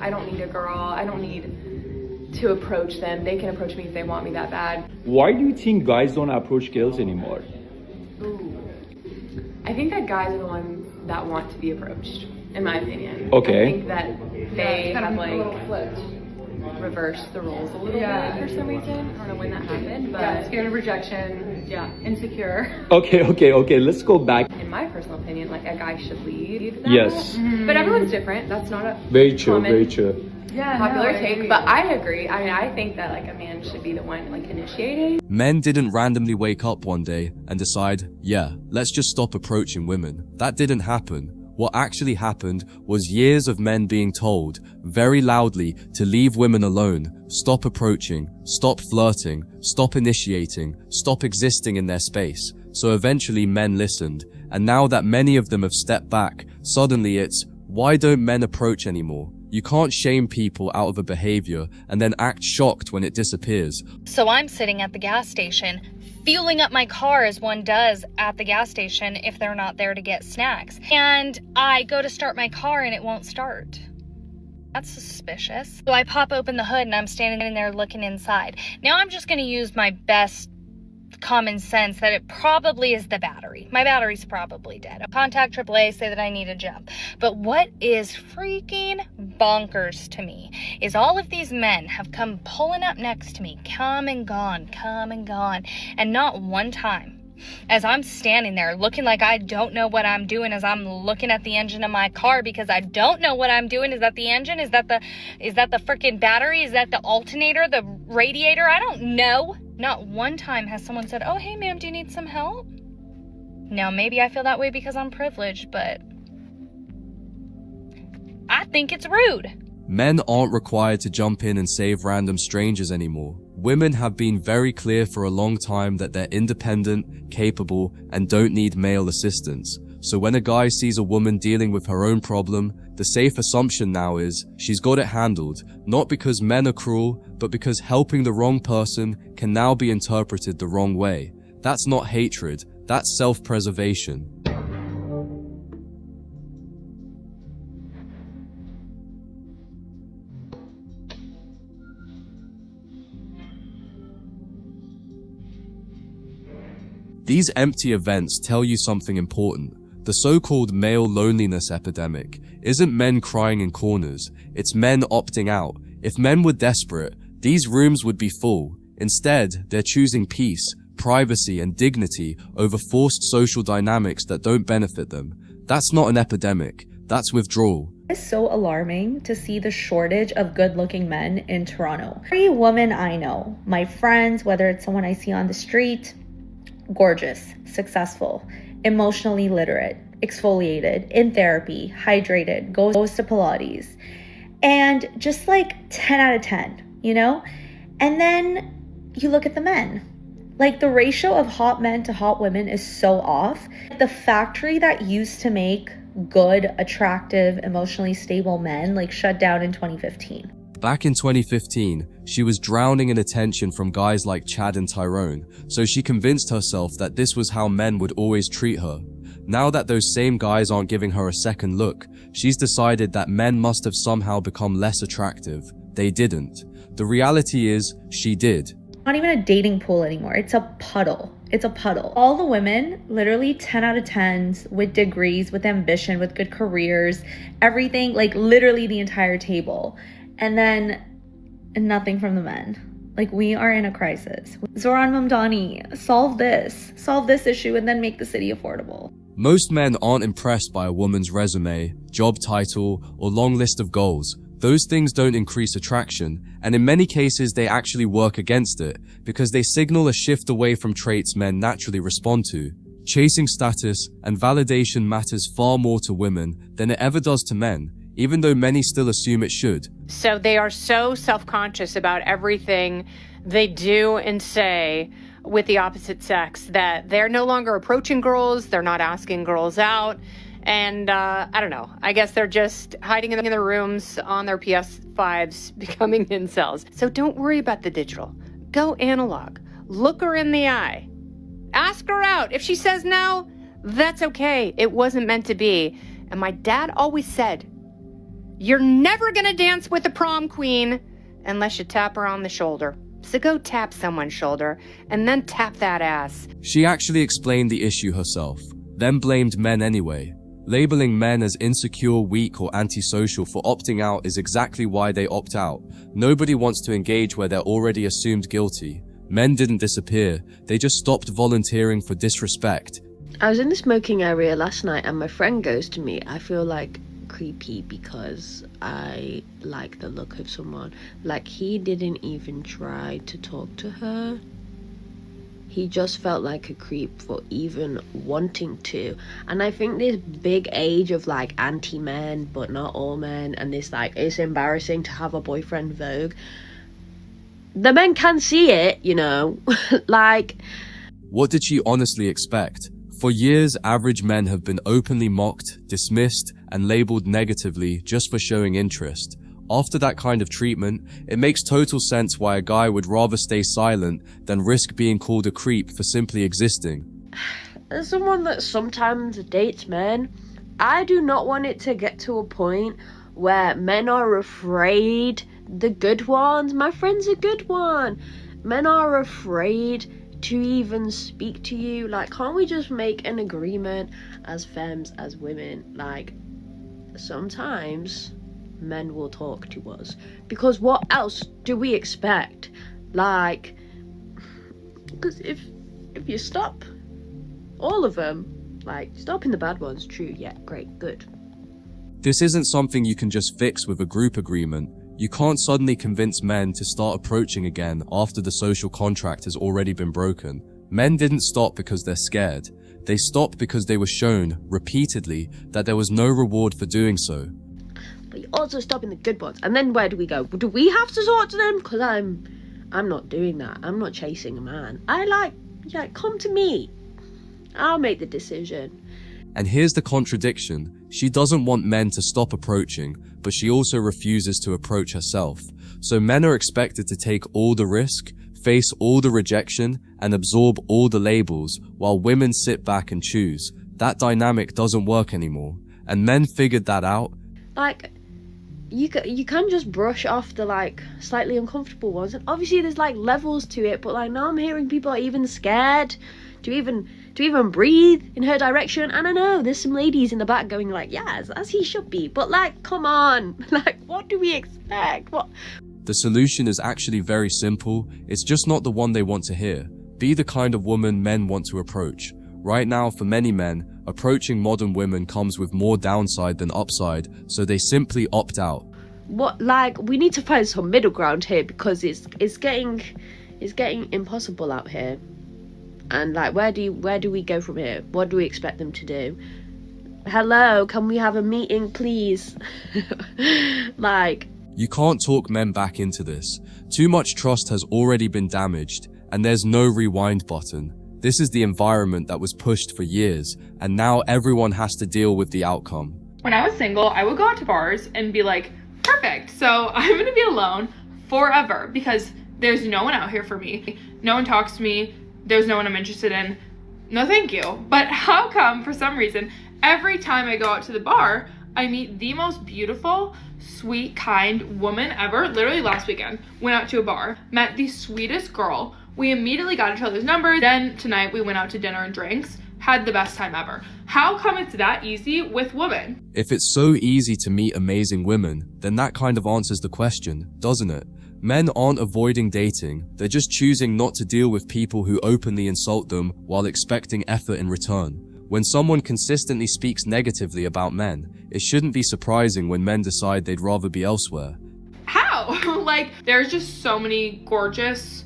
I don't need a girl. I don't need to approach them. They can approach me if they want me that bad. Why do you think guys don't approach girls anymore? Ooh. I think that guys are the ones that want to be approached, in my opinion. Okay. I think that they have like flipped, reversed the roles a little bit for some reason. I don't know when that happened, but scared of rejection, insecure. Okay, let's go back. In my personal opinion, like a guy should lead that. Yes. But everyone's different. That's not a Very true, common, very true. popular take, but I agree. I mean, I think that like a man should be the one like initiating. Men didn't randomly wake up one day and decide, yeah, let's just stop approaching women. That didn't happen. What actually happened was years of men being told very loudly to leave women alone, stop approaching, stop flirting, stop initiating, stop existing in their space. So eventually men listened, and now that many of them have stepped back, suddenly it's, why don't men approach anymore? You can't shame people out of a behavior and then act shocked when it disappears. So I'm sitting at the gas station, fueling up my car as one does at the gas station if they're not there to get snacks. And I go to start my car and it won't start. That's suspicious. So I pop open the hood and I'm standing in there looking inside. Now I'm just going to use my best common sense that it probably is the battery. My battery's probably dead. I'll contact AAA, say that I need a jump. But what is freaking bonkers to me is all of these men have come pulling up next to me, come and gone, and not one time as I'm standing there looking like I don't know what I'm doing as I'm looking at the engine of my car because I don't know what I'm doing. Is that the engine? Is that the freaking battery? Is that the alternator, the radiator? I don't know. Not one time has someone said, oh, hey, ma'am, do you need some help? Now, maybe I feel that way because I'm privileged, but I think it's rude. Men aren't required to jump in and save random strangers anymore. Women have been very clear for a long time that they're independent, capable, and don't need male assistance. So when a guy sees a woman dealing with her own problem, the safe assumption now is she's got it handled, not because men are cruel, but because helping the wrong person can now be interpreted the wrong way. That's not hatred, that's self-preservation. These empty events tell you something important. The so-called male loneliness epidemic isn't men crying in corners, it's men opting out. If men were desperate, these rooms would be full. Instead, they're choosing peace, privacy, and dignity over forced social dynamics that don't benefit them. That's not an epidemic, that's withdrawal. It's so alarming to see the shortage of good-looking men in Toronto. Every woman I know, my friends, whether it's someone I see on the street, gorgeous, successful, emotionally literate, exfoliated, in therapy, hydrated, goes to Pilates, and just like 10 out of 10, you know? And then you look at the men. Like the ratio of hot men to hot women is so off. The factory that used to make good, attractive, emotionally stable men like shut down in 2015. Back in 2015, she was drowning in attention from guys like Chad and Tyrone, so she convinced herself that this was how men would always treat her. Now that those same guys aren't giving her a second look, she's decided that men must have somehow become less attractive. They didn't. The reality is, she did. Not even a dating pool anymore. It's a puddle. It's a puddle. All the women, literally 10 out of 10s with degrees, with ambition, with good careers, everything, like literally the entire table. And then nothing from the men. Like, we are in a crisis. Zoran Mamdani, solve this issue and then make the city affordable. Most men aren't impressed by a woman's resume, job title, or long list of goals. Those things don't increase attraction, and in many cases they actually work against it, because they signal a shift away from traits men naturally respond to. Chasing status and validation matters far more to women than it ever does to men, even though many still assume it should. So they are so self-conscious about everything they do and say with the opposite sex that they're no longer approaching girls, they're not asking girls out, and I don't know, I guess they're just hiding in their rooms on their PS5s, becoming incels. So don't worry about the digital. Go analog. Look her in the eye. Ask her out. If she says no, that's okay. It wasn't meant to be. And my dad always said, You're never gonna dance with the prom queen unless you tap her on the shoulder. So go tap someone's shoulder and then tap that ass. She actually explained the issue herself, then blamed men anyway. Labeling men as insecure, weak, or antisocial for opting out is exactly why they opt out. Nobody wants to engage where they're already assumed guilty. Men didn't disappear, they just stopped volunteering for disrespect. I was in the smoking area last night and my friend goes to me, I feel like creepy because I like the look of someone. Like, he didn't even try to talk to her. He just felt like a creep for even wanting to. And I think this big age of like anti-men but not all men, and this like it's embarrassing to have a boyfriend vogue, the men can see it, you know. Like, what did she honestly expect? For years, average men have been openly mocked, dismissed, and labeled negatively just for showing interest. After that kind of treatment, it makes total sense why a guy would rather stay silent than risk being called a creep for simply existing. As someone that sometimes dates men, I do not want it to get to a point where men are afraid the good ones. My friend's a good one. Men are afraid to even speak to you. Like, can't we just make an agreement as femmes, as women? Like, sometimes men will talk to us, because what else do we expect? Like, because if you stop all of them, like stopping the bad ones, true, yeah, great, good. This isn't something you can just fix with a group agreement. You can't suddenly convince men to start approaching again after the social contract has already been broken. Men didn't stop because they're scared. They stopped because they were shown, repeatedly, that there was no reward for doing so. But you're also stopping the good ones. And then where do we go? Do we have to talk to them? Because I'm not doing that. I'm not chasing a man. Come to me. I'll make the decision. And here's the contradiction. She doesn't want men to stop approaching, but she also refuses to approach herself. So men are expected to take all the risk, face all the rejection, and absorb all the labels, while women sit back and choose. That dynamic doesn't work anymore. And men figured that out. Like, you can just brush off the like slightly uncomfortable ones, and obviously there's like levels to it, but like now I'm hearing people are even scared to even breathe in her direction. And I know there's some ladies in the back going like, yes, as he should be, but like, come on, like, what do we expect? What? The solution is actually very simple. It's just not the one they want to hear. Be the kind of woman men want to approach. Right now, for many men, approaching modern women comes with more downside than upside, so they simply opt out. What, like, we need to find some middle ground here, because it's getting impossible out here. And like, where do we go from here? What do we expect them to do? Hello, can we have a meeting, please? Like, you can't talk men back into this. Too much trust has already been damaged, and there's no rewind button. This is the environment that was pushed for years, and now everyone has to deal with the outcome. When I was single, I would go out to bars and be like, perfect, so I'm gonna be alone forever because there's no one out here for me. No one talks to me. There's no one I'm interested in. No, thank you. But how come, for some reason, every time I go out to the bar, I meet the most beautiful, sweet, kind woman ever. Literally last weekend, went out to a bar, met the sweetest girl. We immediately got each other's numbers. Then tonight we went out to dinner and drinks, had the best time ever. How come it's that easy with women? If it's so easy to meet amazing women, then that kind of answers the question, doesn't it? Men aren't avoiding dating, they're just choosing not to deal with people who openly insult them while expecting effort in return. When someone consistently speaks negatively about men, it shouldn't be surprising when men decide they'd rather be elsewhere. How? Like, there's just so many gorgeous,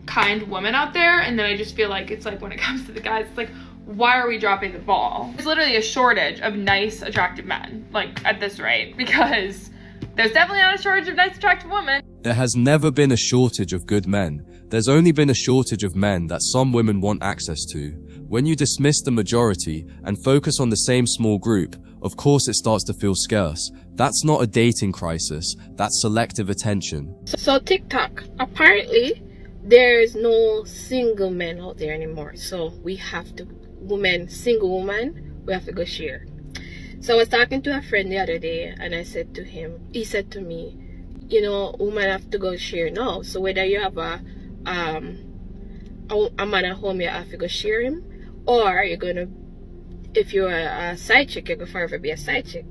kind women out there, and then I just feel like it's like when it comes to the guys, it's like, why are we dropping the ball? There's literally a shortage of nice, attractive men, like, at this rate, because there's definitely not a shortage of nice, attractive women. There has never been a shortage of good men. There's only been a shortage of men that some women want access to. When you dismiss the majority and focus on the same small group, of course it starts to feel scarce. That's not a dating crisis, that's selective attention. So TikTok, apparently there's no single men out there anymore. So we have to, single woman, we have to go share. So I was talking to a friend the other day, and I said to him, he said to me, you know, women have to go share now. So whether you have a man at home, you have to go share him, or you're gonna, if you're a side chick, you're gonna forever be a side chick.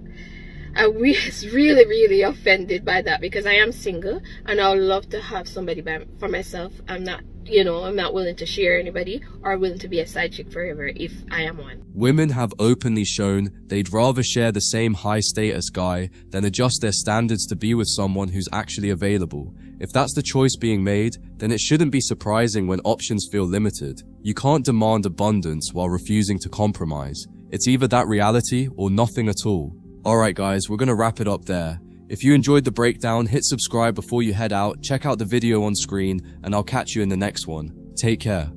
I was really, really offended by that, because I am single and I would love to have somebody for myself. I'm not, you know, I'm not willing to share anybody or willing to be a side chick forever if I am one. Women have openly shown they'd rather share the same high status guy than adjust their standards to be with someone who's actually available. If that's the choice being made, then it shouldn't be surprising when options feel limited. You can't demand abundance while refusing to compromise. It's either that reality or nothing at all. Alright guys, we're gonna wrap it up there. If you enjoyed the breakdown, hit subscribe before you head out, check out the video on screen, and I'll catch you in the next one. Take care.